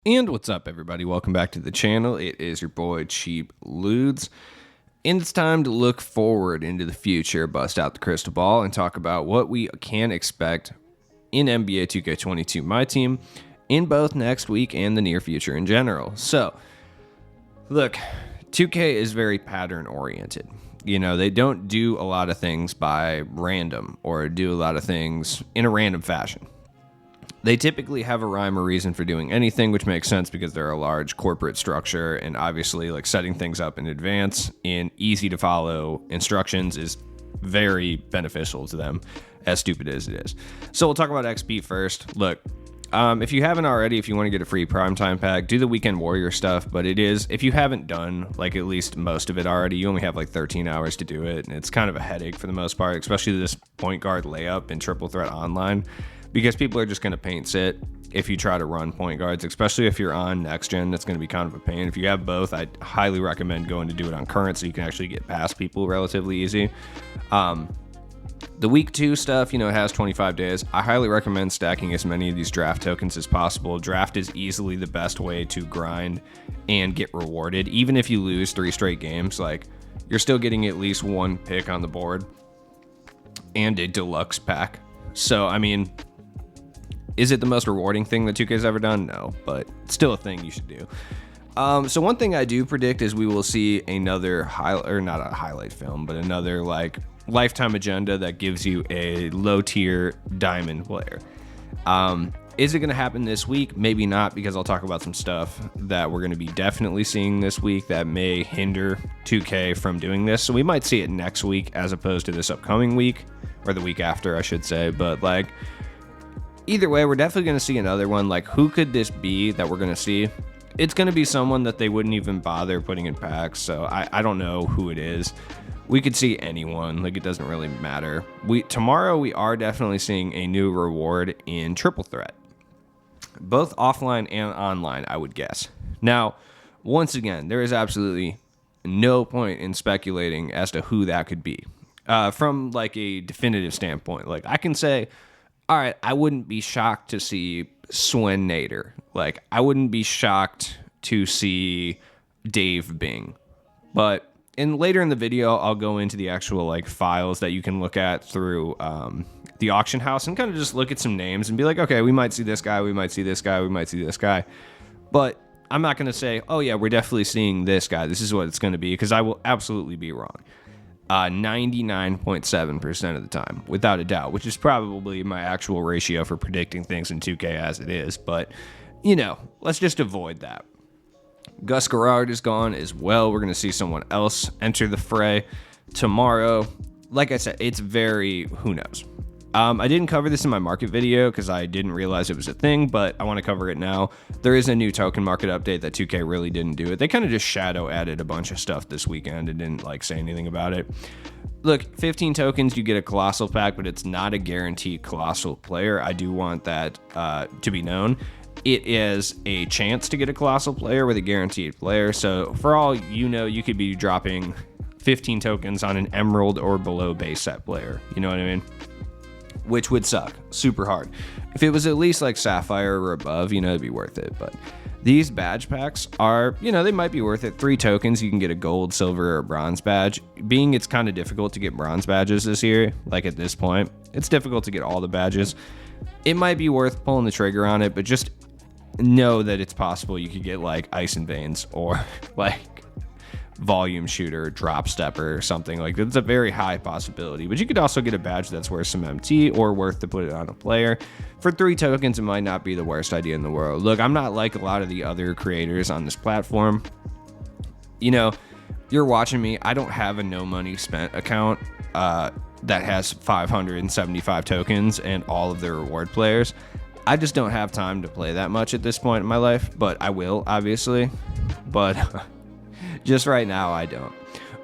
And what's up, everybody? Welcome back to the channel. It is your boy, Cheap Ludes. And it's time to look forward into the future, bust out the crystal ball, and talk about what we can expect in NBA 2K22 My Team in both next week and the near future in general. So, look, 2K is very pattern-oriented. You know, they don't do a lot of things by random or do a lot of things in a random fashion. They typically have a rhyme or reason for doing anything, which makes sense because they're a large corporate structure, and obviously like setting things up in advance in easy to follow instructions is very beneficial to them, as stupid as it is. So we'll talk about XP first. Look, if you haven't already, if you want to get a free primetime pack, do the Weekend Warrior stuff, but it is, if you haven't done like at least most of it already, you only have like 13 hours to do it, and it's kind of a headache for the most part, especially this point guard layup in Triple Threat Online. Because people are just going to paint sit if you try to run point guards, especially if you're on next gen. That's going to be kind of a pain. If you have both, I highly recommend going to do it on current so you can actually get past people relatively easy. The week 2 stuff, you know, it has 25 days. I highly recommend stacking as many of these draft tokens as possible. Draft is easily the best way to grind and get rewarded. Even if you lose 3 straight games, like, you're still getting at least 1 pick on the board and a deluxe pack. So, I mean, is it the most rewarding thing that 2K's ever done? No, but it's still a thing you should do. So one thing I do predict is we will see another not a highlight film, but another like lifetime agenda that gives you a low tier diamond player. Is it going to happen this week? Maybe not, because I'll talk about some stuff that we're going to be definitely seeing this week that may hinder 2K from doing this. So we might see it next week as opposed to this upcoming week, or the week after, I should say. But like, either way, we're definitely going to see another one. Like, who could this be that we're going to see? It's going to be someone that they wouldn't even bother putting in packs, so I don't know who it is. We could see anyone. Like, it doesn't really matter. Tomorrow, we are definitely seeing a new reward in Triple Threat. Both offline and online, I would guess. Now, once again, there is absolutely no point in speculating as to who that could be. From, like, a definitive standpoint. Like, I can say, all right, I wouldn't be shocked to see Swen Nader. Like, I wouldn't be shocked to see Dave Bing. But later in the video, I'll go into the actual like files that you can look at through the auction house and kind of just look at some names and be like, okay, we might see this guy, we might see this guy, we might see this guy. But I'm not going to say, oh yeah, we're definitely seeing this guy. This is what it's going to be, because I will absolutely be wrong. 99.7% of the time, without a doubt, which is probably my actual ratio for predicting things in 2K as it is. But, you know, let's just avoid that. Gus Gerard is gone as well. We're going to see someone else enter the fray tomorrow. Like I said, it's very, who knows. I didn't cover this in my market video because I didn't realize it was a thing, but I want to cover it now. There is a new token market update that 2K really didn't do it. They kind of just shadow added a bunch of stuff this weekend and didn't like say anything about it. Look, 15 tokens, you get a Colossal pack, but it's not a guaranteed Colossal player. I do want that to be known. It is a chance to get a Colossal player with a guaranteed player. So for all you know, you could be dropping 15 tokens on an Emerald or below base set player. You know what I mean? Which would suck super hard. If it was at least like Sapphire or above, you know, it'd be worth it. But these badge packs are, you know, they might be worth it. 3 tokens, you can get a gold, silver, or a bronze badge. Being it's kind of difficult to get bronze badges this year, like at this point, it's difficult to get all the badges. It might be worth pulling the trigger on it, but just know that it's possible you could get like Ice and Veins or like Volume Shooter, Drop Stepper, or something. Like, it's a very high possibility. But you could also get a badge that's worth some MT or worth to put it on a player. For 3 tokens, it might not be the worst idea in the world. Look, I'm not like a lot of the other creators on this platform. You know, you're watching me. I don't have a no money spent account that has 575 tokens and all of the reward players. I just don't have time to play that much at this point in my life, but I will, obviously. But just right now, I don't.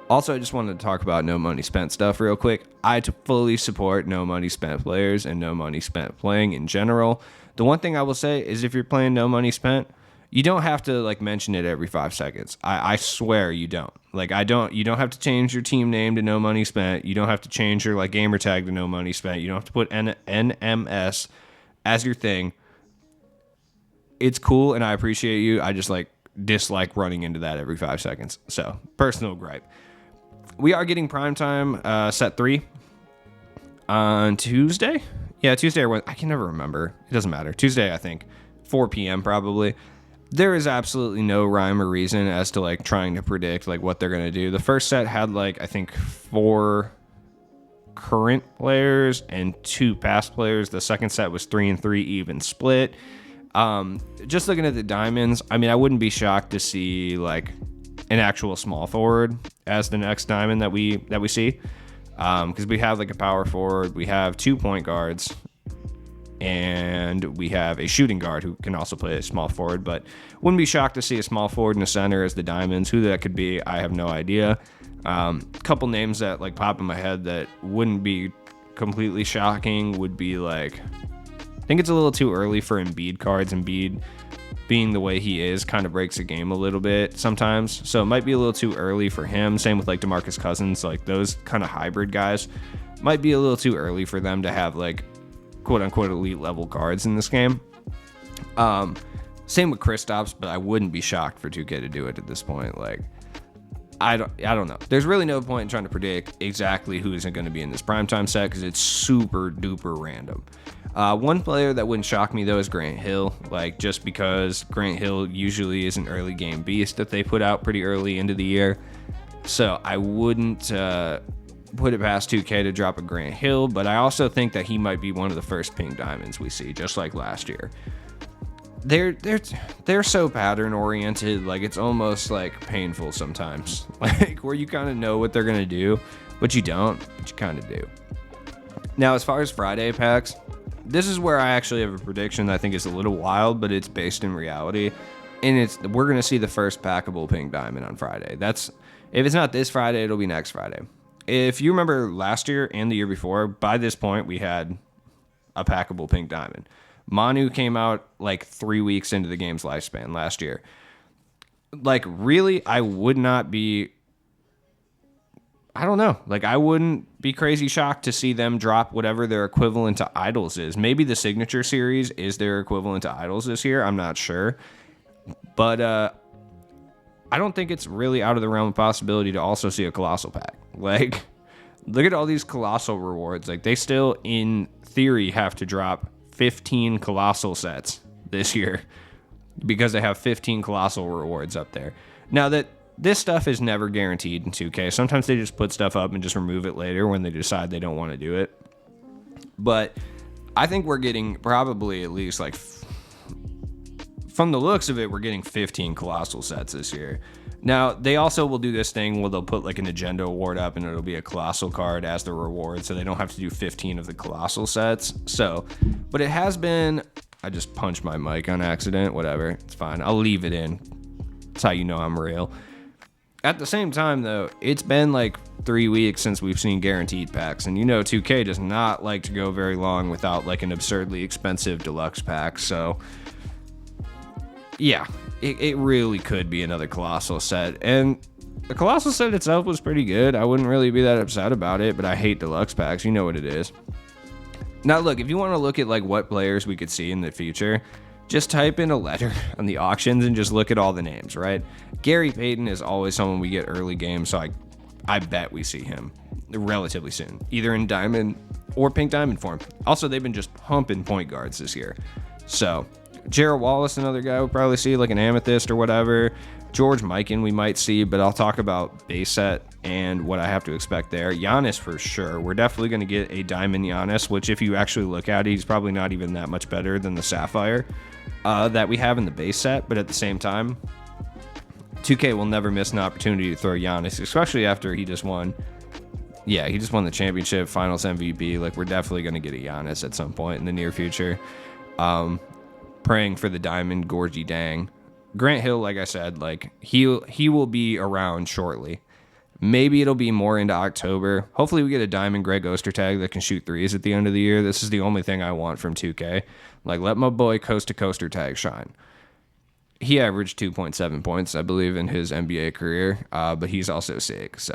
Also, I just wanted to talk about no money spent stuff real quick. I fully support no money spent players and no money spent playing in general. The one thing I will say is if you're playing no money spent, you don't have to like mention it every 5 seconds. I swear you don't. Like, you don't have to change your team name to no money spent. You don't have to change your like gamer tag to no money spent. You don't have to put NMS as your thing. it's cool and I appreciate you. I just like dislike running into that every 5 seconds. So personal gripe. We are getting primetime set 3 on Tuesday. Yeah, Tuesday or Wednesday. I can never remember. It doesn't matter. Tuesday, I think. 4 p.m. probably. There is absolutely no rhyme or reason as to like trying to predict like what they're going to do. The first set had like, I think 4 current players and 2 past players. The second set was 3 and 3 even split. Just looking at the diamonds, I mean, I wouldn't be shocked to see like an actual small forward as the next diamond that we see. Because we have like a power forward, we have 2 point guards, and we have a shooting guard who can also play a small forward, but wouldn't be shocked to see a small forward in the center as the diamonds. Who that could be, I have no idea. Couple names that like pop in my head that wouldn't be completely shocking would be like, I think it's a little too early for Embiid cards. Embiid being the way he is kind of breaks the game a little bit sometimes, so it might be a little too early for him. Same with like Demarcus Cousins, like those kind of hybrid guys might be a little too early for them to have like quote unquote elite level cards in this game. Same with Kristaps, but I wouldn't be shocked for 2K to do it at this point. Like I don't know. There's really no point in trying to predict exactly who isn't going to be in this primetime set because it's super duper random. One player that wouldn't shock me though is Grant Hill, like just because Grant Hill usually is an early game beast that they put out pretty early into the year. So I wouldn't put it past 2K to drop a Grant Hill, but I also think that he might be one of the first pink diamonds we see, just like last year. They're so pattern oriented, like it's almost like painful sometimes, like where you kind of know what they're gonna do, but you don't, but you kind of do. Now, as far as Friday packs, this is where I actually have a prediction that I think is a little wild, but it's based in reality, and we're gonna see the first packable pink diamond on Friday. If it's not this Friday, it'll be next Friday. If you remember last year and the year before, by this point we had a packable pink diamond. Manu came out like 3 weeks into the game's lifespan last year. Like, really, I would not be... I don't know. Like, I wouldn't be crazy shocked to see them drop whatever their equivalent to Idols is. Maybe the Signature Series is their equivalent to Idols this year. I'm not sure. But I don't think it's really out of the realm of possibility to also see a Colossal pack. Like, look at all these Colossal rewards. Like, they still, in theory, have to drop 15 Colossal sets this year because they have 15 Colossal rewards up there. Now, that this stuff is never guaranteed in 2K. Sometimes they just put stuff up and just remove it later when they decide they don't want to do it. But I think we're getting probably at least like, from the looks of it, we're getting 15 Colossal sets this year. Now, they also will do this thing where they'll put like an Agenda award up and it'll be a Colossal card as the reward, so they don't have to do 15 of the Colossal sets. So, but it has been... I just punched my mic on accident. Whatever. It's fine. I'll leave it in. That's how you know I'm real. At the same time, though, it's been like 3 weeks since we've seen guaranteed packs, and you know 2K does not like to go very long without like an absurdly expensive deluxe pack, so... yeah, it really could be another Colossal set. And the Colossal set itself was pretty good. I wouldn't really be that upset about it, but I hate deluxe packs. You know what it is. Now, look, if you want to look at like what players we could see in the future, just type in a letter on the auctions and just look at all the names, right? Gary Payton is always someone we get early game, so I bet we see him relatively soon, either in diamond or pink diamond form. Also, they've been just pumping point guards this year. So... Gerald Wallace, another guy we'll probably see, like an amethyst or whatever. George Mikan we might see, but I'll talk about base set and what I have to expect there. Giannis for sure. We're definitely going to get a diamond Giannis, which if you actually look at it, he's probably not even that much better than the Sapphire that we have in the base set. But at the same time, 2K will never miss an opportunity to throw Giannis, especially after he just won. Yeah, he just won the championship, finals MVP. Like, we're definitely going to get a Giannis at some point in the near future. Praying for the diamond Gorgie Dang. Grant Hill, like I said, like he will be around shortly. Maybe it'll be more into October. Hopefully we get a diamond Greg Ostertag that can shoot threes at the end of the year. This is the only thing I want from 2K. Like, let my boy Coast to Coaster Tag shine. He averaged 2.7 points, I believe, in his NBA career, but he's also sick. So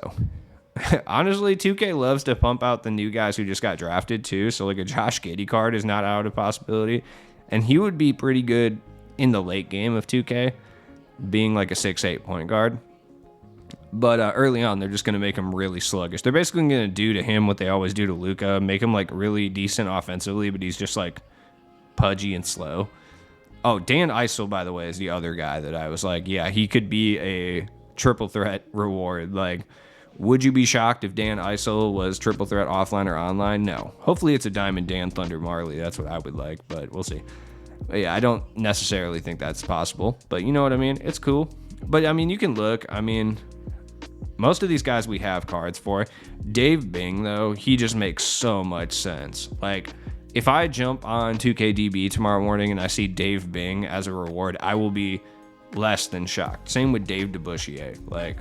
honestly, 2K loves to pump out the new guys who just got drafted too. So like a Josh Giddey card is not out of possibility. And he would be pretty good in the late game of 2K, being like a 6'8" point guard. But early on, they're just going to make him really sluggish. They're basically going to do to him what they always do to Luka, make him like really decent offensively, but he's just like pudgy and slow. Oh, Dan Issel, by the way, is the other guy that I was like, yeah, he could be a triple threat reward. Like, would you be shocked if Dan Issel was triple threat offline or online? No. Hopefully it's a Diamond Dan Thunder Marley. That's what I would like, but we'll see. But yeah, I don't necessarily think that's possible, but you know what I mean? It's cool. But I mean, you can look. I mean, most of these guys we have cards for. Dave Bing, though, he just makes so much sense. Like, if I jump on 2KDB tomorrow morning and I see Dave Bing as a reward, I will be less than shocked. Same with Dave DeBusschere. Like,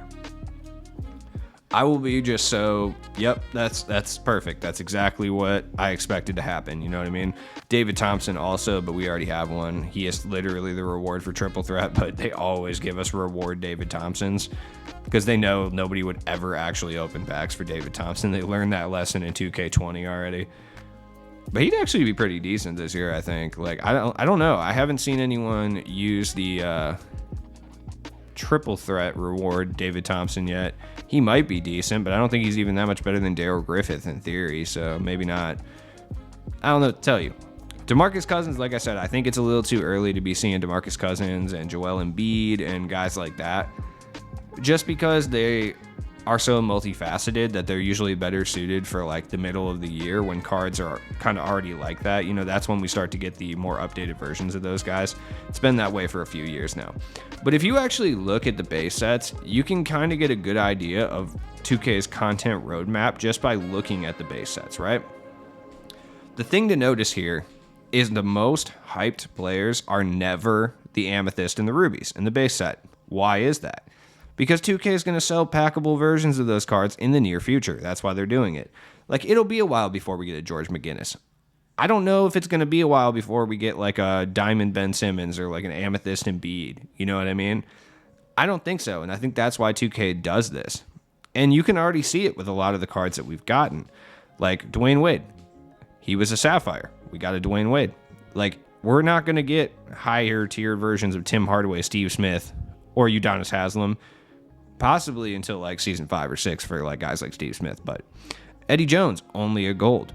I will be just so, yep, that's perfect. That's exactly what I expected to happen. You know what I mean? David Thompson also, but we already have one. He is literally the reward for triple threat, but they always give us reward David Thompsons because they know nobody would ever actually open packs for David Thompson. They learned that lesson in 2K20 already. But he'd actually be pretty decent this year, I think. Like, I don't know. I haven't seen anyone use the triple threat reward David Thompson yet. He might be decent, but I don't think he's even that much better than Daryl Griffith in theory, so maybe not. I don't know what to tell you. Demarcus Cousins, like I said, I think it's a little too early to be seeing Demarcus Cousins and Joel Embiid and guys like that, just because they are so multifaceted that they're usually better suited for like the middle of the year when cards are kind of already like that. You know, that's when we start to get the more updated versions of those guys. It's been that way for a few years now. But if you actually look at the base sets, you can kind of get a good idea of 2K's content roadmap just by looking at the base sets, right? The thing to notice here is the most hyped players are never the Amethyst and the Rubies in the base set. Why is that? Because 2K is going to sell packable versions of those cards in the near future. That's why they're doing it. Like, it'll be a while before we get a George McGinnis. I don't know if it's going to be a while before we get like a Diamond Ben Simmons or like an Amethyst Embiid. You know what I mean? I don't think so. And I think that's why 2K does this. And you can already see it with a lot of the cards that we've gotten. Like Dwayne Wade. He was a Sapphire. We got a Dwayne Wade. Like, we're not going to get higher tiered versions of Tim Hardaway, Steve Smith, or Udonis Haslem. Possibly until like season 5 or 6 for like guys like Steve Smith. But Eddie Jones, only a gold.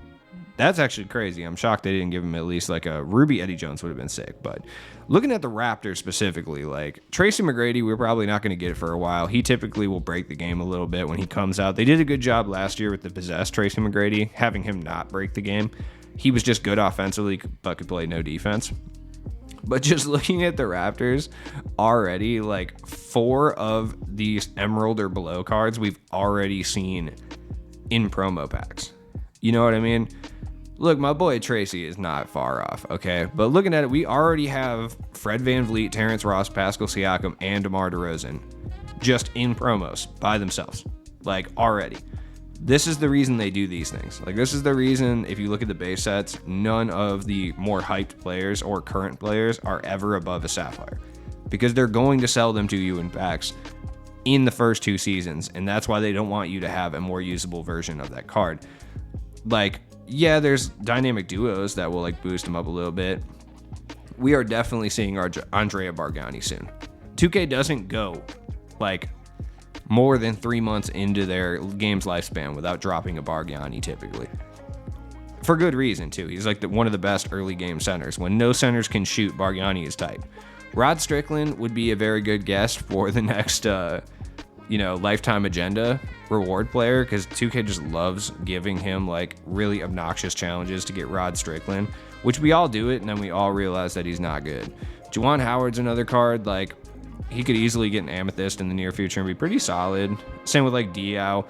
That's actually crazy. I'm shocked they didn't give him at least like a Ruby Eddie Jones would have been sick. But looking at the Raptors specifically, like Tracy McGrady, we're probably not going to get it for a while. He typically will break the game a little bit when he comes out. They did a good job last year with the possessed Tracy McGrady, having him not break the game. He was just good offensively, but could play no defense. But just looking at the Raptors already, like 4 of these Emerald or below cards we've already seen in promo packs. You know what I mean? Look, my boy Tracy is not far off, okay? But looking at it, we already have Fred VanVleet, Terrence Ross, Pascal Siakam, and DeMar DeRozan just in promos by themselves. Like, already. This is the reason they do these things. Like, this is the reason, if you look at the base sets, none of the more hyped players or current players are ever above a Sapphire. Because they're going to sell them to you in packs in the first 2 seasons, and that's why they don't want you to have a more usable version of that card. Like, yeah, there's dynamic duos that will, like, boost them up a little bit. We are definitely seeing our Andrea Bargnani soon. 2K doesn't go, like, more than 3 months into their game's lifespan without dropping a Bargnani typically. For good reason, too. He's like one of the best early game centers. When no centers can shoot, Bargnani is tight. Rod Strickland would be a very good guest for the next, lifetime agenda reward player, because 2K just loves giving him like really obnoxious challenges to get Rod Strickland, which we all do it, and then we all realize that he's not good. Juwan Howard's another card, like, he could easily get an Amethyst in the near future and be pretty solid. Same with like Diao.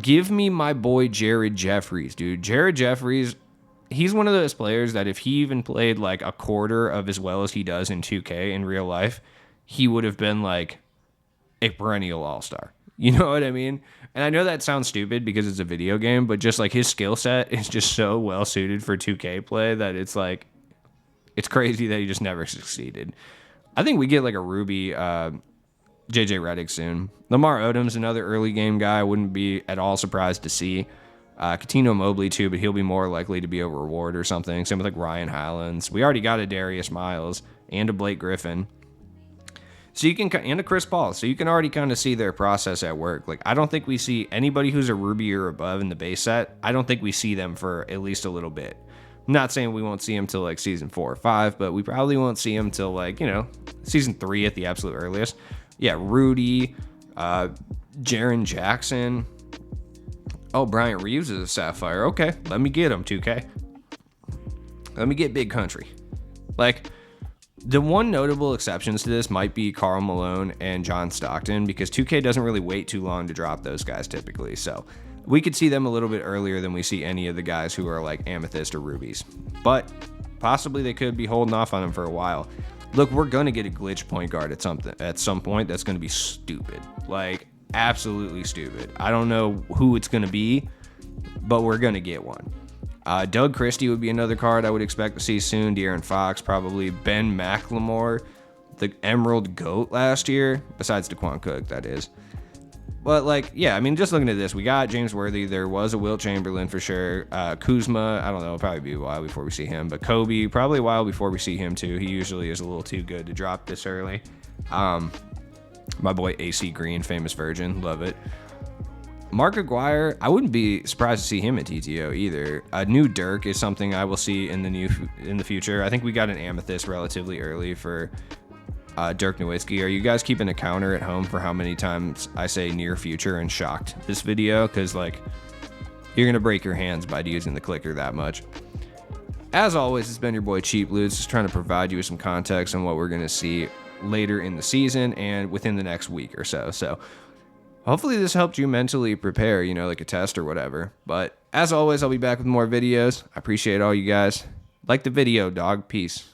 Give me my boy Jared Jeffries, dude. Jared Jeffries, he's one of those players that if he even played like a quarter of as well as he does in 2K in real life, he would have been like a perennial all-star. You know what I mean? And I know that sounds stupid because it's a video game, but just like his skill set is just so well suited for 2K play that it's like, it's crazy that he just never succeeded. I think we get like a Ruby JJ Redick soon. Lamar Odom's another early game guy. I wouldn't be at all surprised to see. Coutinho Mobley too, but he'll be more likely to be a reward or something. Same with like Ryan Highlands. We already got a Darius Miles. and a Blake Griffin. So you can, and a Chris Paul. So you can already kind of see their process at work. Like, I don't think we see anybody who's a Ruby or above in the base set. I don't think we see them for at least a little bit. I'm not saying we won't see them till like season 4 or 5, but we probably won't see them till like, season 3 at the absolute earliest. Yeah, Rudy, Jaren Jackson. Oh, Bryant Reeves is a Sapphire. Okay, let me get him, 2K. Let me get Big Country. Like, the one notable exceptions to this might be Karl Malone and John Stockton, because 2K doesn't really wait too long to drop those guys typically. So we could see them a little bit earlier than we see any of the guys who are like Amethyst or Rubies. But possibly they could be holding off on them for a while. Look, we're going to get a glitch point guard at some point that's going to be stupid. Like, absolutely stupid. I don't know who it's going to be, but we're going to get one. Doug Christie would be another card I would expect to see soon. De'Aaron Fox, probably. Ben McLemore, the Emerald GOAT last year, besides DeQuan Cook, that is. But, like, yeah, I mean, just looking at this, we got James Worthy. There was a Wilt Chamberlain for sure. Kuzma, I don't know, it'll probably be a while before we see him. But Kobe, probably a while before we see him, too. He usually is a little too good to drop this early. My boy AC Green, famous virgin, love it. Mark Aguirre, I wouldn't be surprised to see him at TTO either. A new Dirk is something I will see in the future. I think we got an Amethyst relatively early for Dirk Nowitzki. Are you guys keeping a counter at home for how many times I say near future and shocked this video? Because, like, you're going to break your hands by using the clicker that much. As always, it's been your boy Cheap Loots, just trying to provide you with some context on what we're going to see later in the season and within the next week or so. So hopefully this helped you mentally prepare, like a test or whatever. But as always, I'll be back with more videos. I appreciate all you guys. Like the video, dog. Peace.